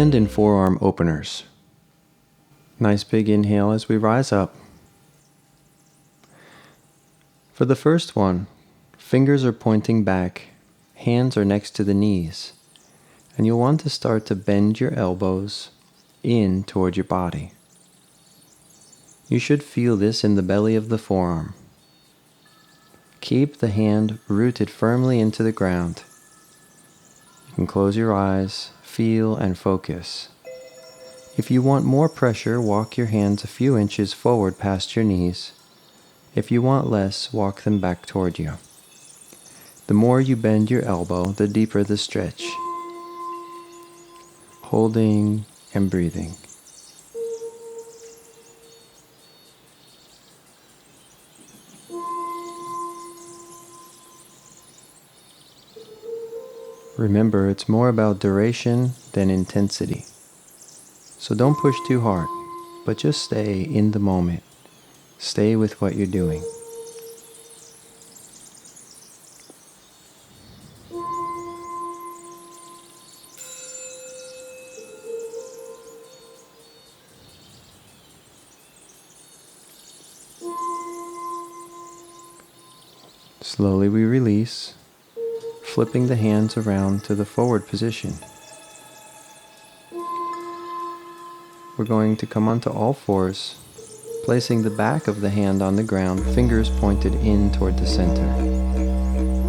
hand and forearm openers. Nice big inhale as we rise up. For the first one, fingers are pointing back, hands are next to the knees, and you'll want to start to bend your elbows in toward your body. You should feel this in the belly of the forearm. Keep the hand rooted firmly into the ground. You can close your eyes, feel and focus. If you want more pressure, walk your hands a few inches forward past your knees. If you want less, walk them back toward you. The more you bend your elbow, the deeper the stretch. Holding and breathing. Remember, it's more about duration than intensity. So don't push too hard, but just stay in the moment. Stay with what you're doing. Slowly we release, flipping the hands around to the forward position. We're going to come onto all fours, placing the back of the hand on the ground, fingers pointed in toward the center.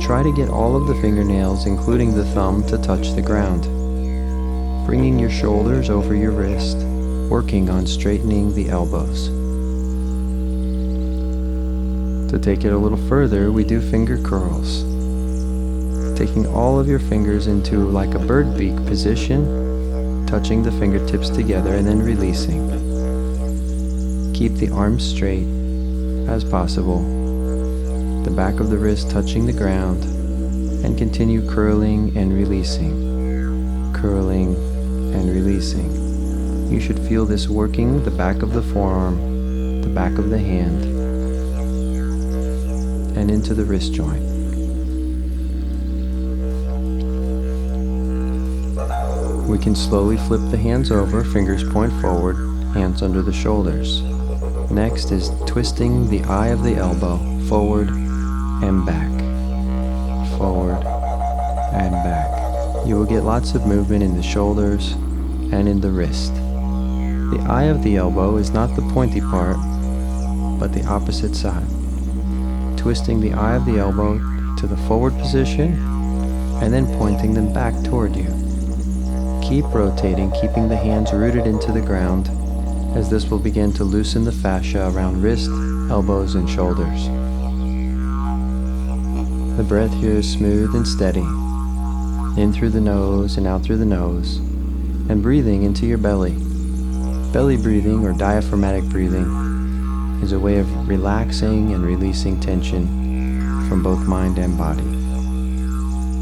Try to get all of the fingernails, including the thumb, to touch the ground. Bringing your shoulders over your wrist, working on straightening the elbows. To take it a little further, we do finger curls. Taking all of your fingers into like a bird beak position, touching the fingertips together and then releasing. Keep the arms straight as possible, the back of the wrist touching the ground, and continue curling and releasing, curling and releasing. You should feel this working the back of the forearm, the back of the hand, and into the wrist joint. We can slowly flip the hands over, fingers point forward, hands under the shoulders. Next is twisting the eye of the elbow forward and back, forward and back. You will get lots of movement in the shoulders and in the wrist. The eye of the elbow is not the pointy part, but the opposite side. Twisting the eye of the elbow to the forward position and then pointing them back toward you. Keep rotating, keeping the hands rooted into the ground, as this will begin to loosen the fascia around wrist, elbows, and shoulders. The breath here is smooth and steady, in through the nose and out through the nose, and breathing into your belly. Belly breathing, or diaphragmatic breathing, is a way of relaxing and releasing tension from both mind and body.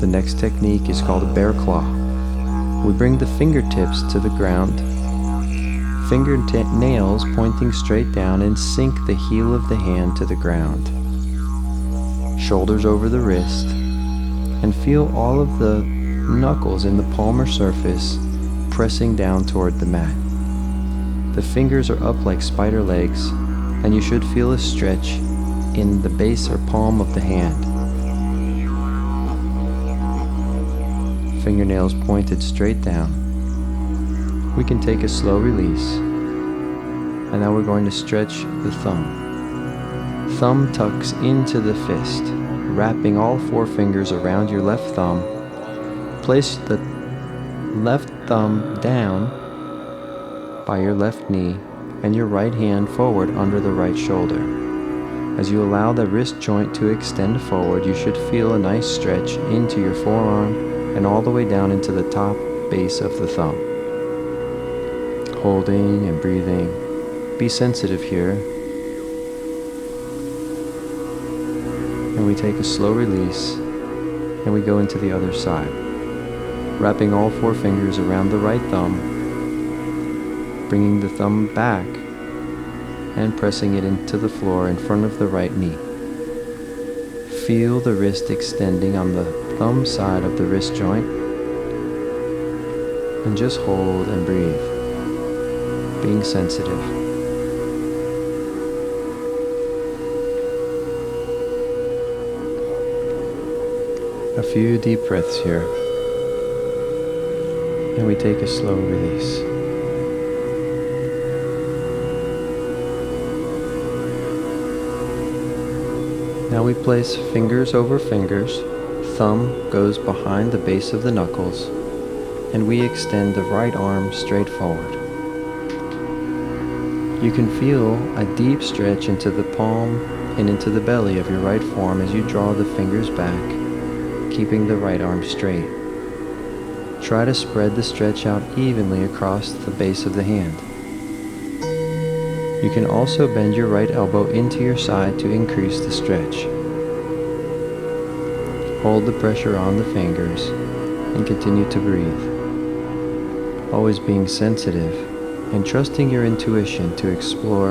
The next technique is called a bear claw. We bring the fingertips to the ground, fingernails pointing straight down, and sink the heel of the hand to the ground. Shoulders over the wrist, and feel all of the knuckles in the palmar surface pressing down toward the mat. The fingers are up like spider legs, and you should feel a stretch in the base or palm of the hand. Fingernails pointed straight down. We can take a slow release, and now we're going to stretch the thumb. Thumb tucks into the fist, wrapping all four fingers around your left thumb. Place the left thumb down by your left knee and your right hand forward under the right shoulder. As you allow the wrist joint to extend forward, you should feel a nice stretch into your forearm and all the way down into the top base of the thumb. Holding and breathing. Be sensitive here. And we take a slow release, and we go into the other side, wrapping all four fingers around the right thumb, bringing the thumb back and pressing it into the floor in front of the right knee. Feel the wrist extending on the thumb side of the wrist joint, and just hold and breathe, being sensitive. A few deep breaths here, and we take a slow release. Now we place fingers over fingers, thumb goes behind the base of the knuckles, and we extend the right arm straight forward. You can feel a deep stretch into the palm and into the belly of your right forearm as you draw the fingers back, keeping the right arm straight. Try to spread the stretch out evenly across the base of the hand. You can also bend your right elbow into your side to increase the stretch. Hold the pressure on the fingers and continue to breathe, always being sensitive and trusting your intuition to explore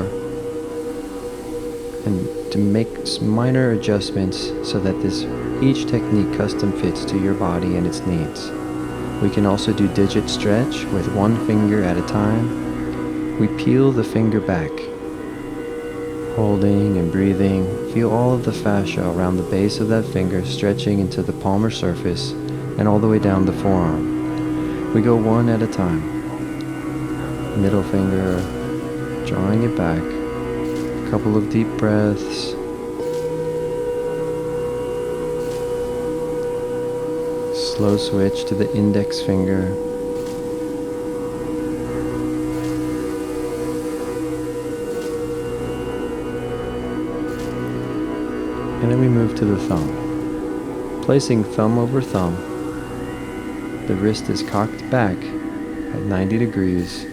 and to make minor adjustments so that each technique custom fits to your body and its needs. We can also do digit stretch with one finger at a time. We peel the finger back, holding and breathing. Feel all of the fascia around the base of that finger stretching into the palmar surface and all the way down the forearm. We go one at a time. Middle finger, drawing it back. A couple of deep breaths. Slow switch to the index finger. And then we move to the thumb. Placing thumb over thumb, the wrist is cocked back at 90 degrees,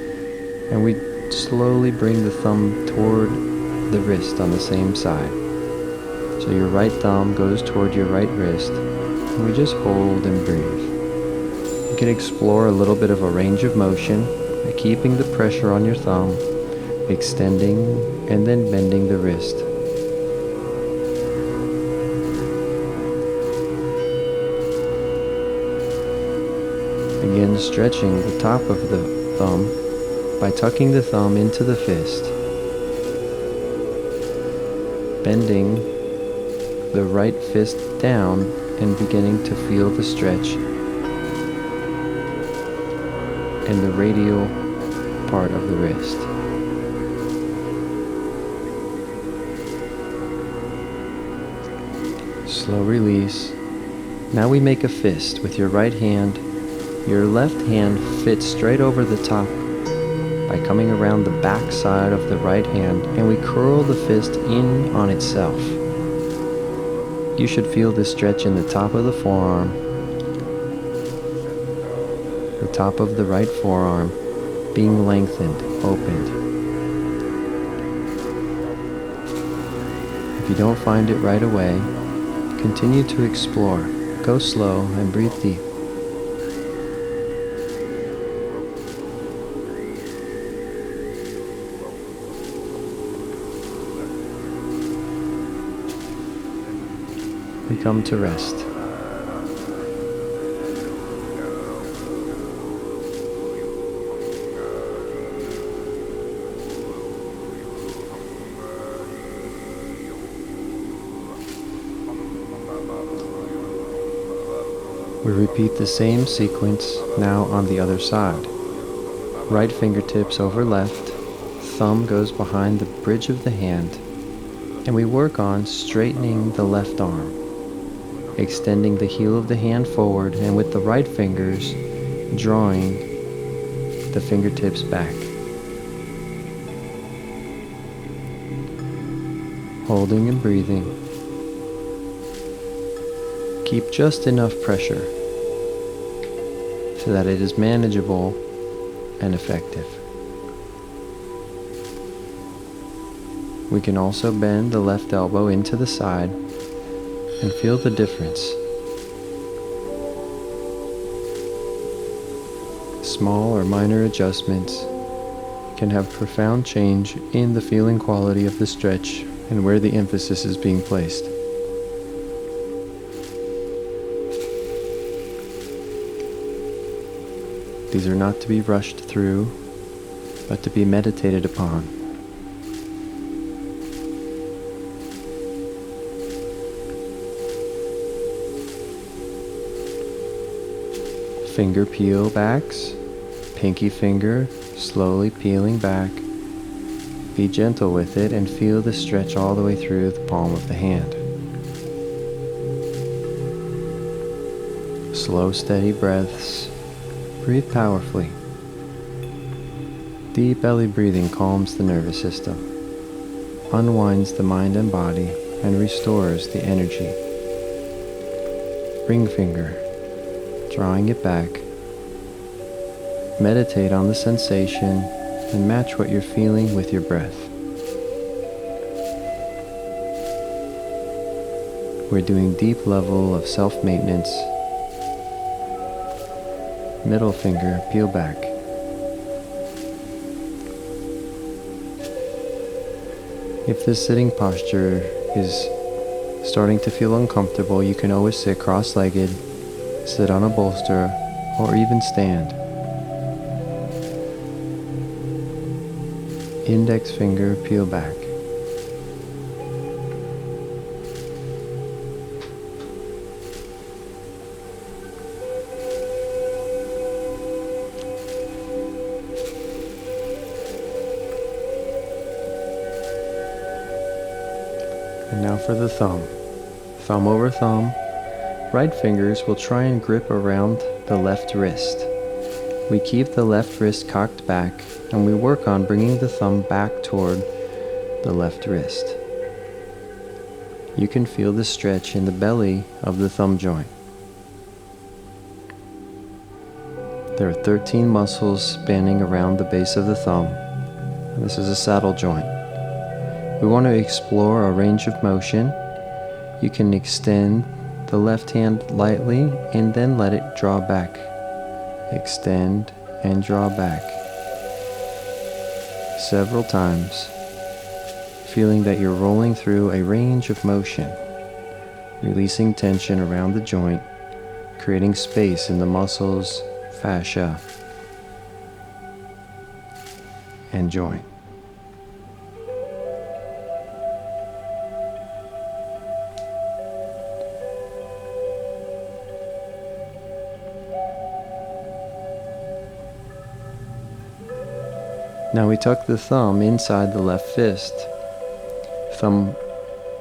and we slowly bring the thumb toward the wrist on the same side. So your right thumb goes toward your right wrist, and we just hold and breathe. You can explore a little bit of a range of motion by keeping the pressure on your thumb, extending and then bending the wrist. Again, stretching the top of the thumb by tucking the thumb into the fist, bending the right fist down and beginning to feel the stretch in the radial part of the wrist. Slow release. Now we make a fist with your right hand. Your left hand fits straight over the top by coming around the back side of the right hand, and we curl the fist in on itself. You should feel this stretch in the top of the forearm, the top of the right forearm being lengthened, opened. If you don't find it right away, continue to explore. Go slow and breathe deep. We come to rest. We repeat the same sequence now on the other side. Right fingertips over left, thumb goes behind the bridge of the hand, and we work on straightening the left arm, extending the heel of the hand forward, and with the right fingers, drawing the fingertips back. Holding and breathing. Keep just enough pressure so that it is manageable and effective. We can also bend the left elbow into the side and feel the difference. Small or minor adjustments can have profound change in the feeling quality of the stretch and where the emphasis is being placed. These are not to be rushed through, but to be meditated upon. Finger peel backs, pinky finger slowly peeling back. Be gentle with it and feel the stretch all the way through the palm of the hand. Slow, steady breaths. Breathe powerfully. Deep belly breathing calms the nervous system, unwinds the mind and body, and restores the energy. Ring finger, drawing it back. Meditate on the sensation and match what you're feeling with your breath. We're doing deep level of self-maintenance. Middle finger, peel back. If this sitting posture is starting to feel uncomfortable, you can always sit cross-legged, sit on a bolster, or even stand. Index finger, peel back. And now for the thumb. Thumb over thumb. Right fingers will try and grip around the left wrist. We keep the left wrist cocked back, and we work on bringing the thumb back toward the left wrist. You can feel the stretch in the belly of the thumb joint. There are 13 muscles spanning around the base of the thumb. This is a saddle joint. We want to explore a range of motion. You can extend the left hand lightly and then let it draw back. Extend and draw back. Several times, feeling that you're rolling through a range of motion, releasing tension around the joint, creating space in the muscles, fascia, and joint. Now we tuck the thumb inside the left fist. Thumb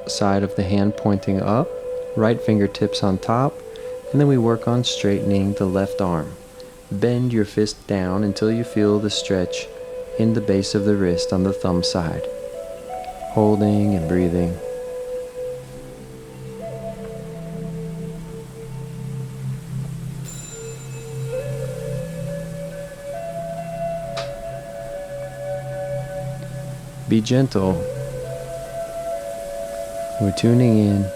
side of the hand pointing up, right fingertips on top, and then we work on straightening the left arm. Bend your fist down until you feel the stretch in the base of the wrist on the thumb side. Holding and breathing. Be gentle. We're tuning in,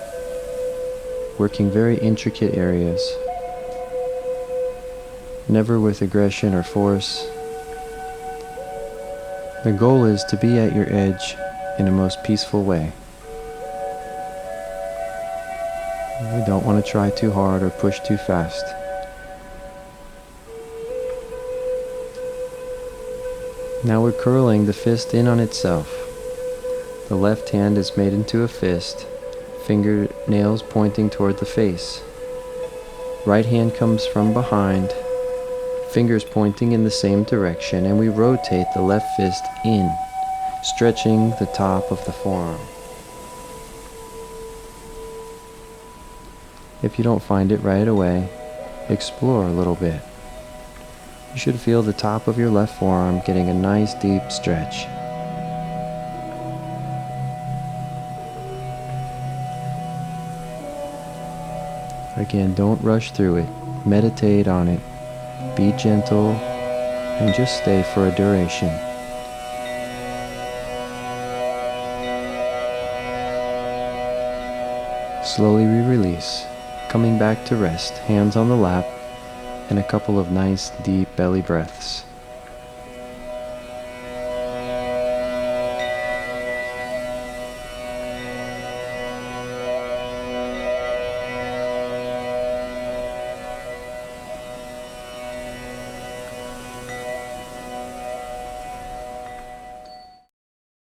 working very intricate areas, never with aggression or force. The goal is to be at your edge in a most peaceful way. We don't want to try too hard or push too fast. Now we're curling the fist in on itself. The left hand is made into a fist, fingernails pointing toward the face. Right hand comes from behind, fingers pointing in the same direction, and we rotate the left fist in, stretching the top of the forearm. If you don't find it right away, explore a little bit. You should feel the top of your left forearm getting a nice deep stretch. Again, don't rush through it. Meditate on it. Be gentle and just stay for a duration. Slowly we release, coming back to rest, hands on the lap, and a couple of nice deep belly breaths.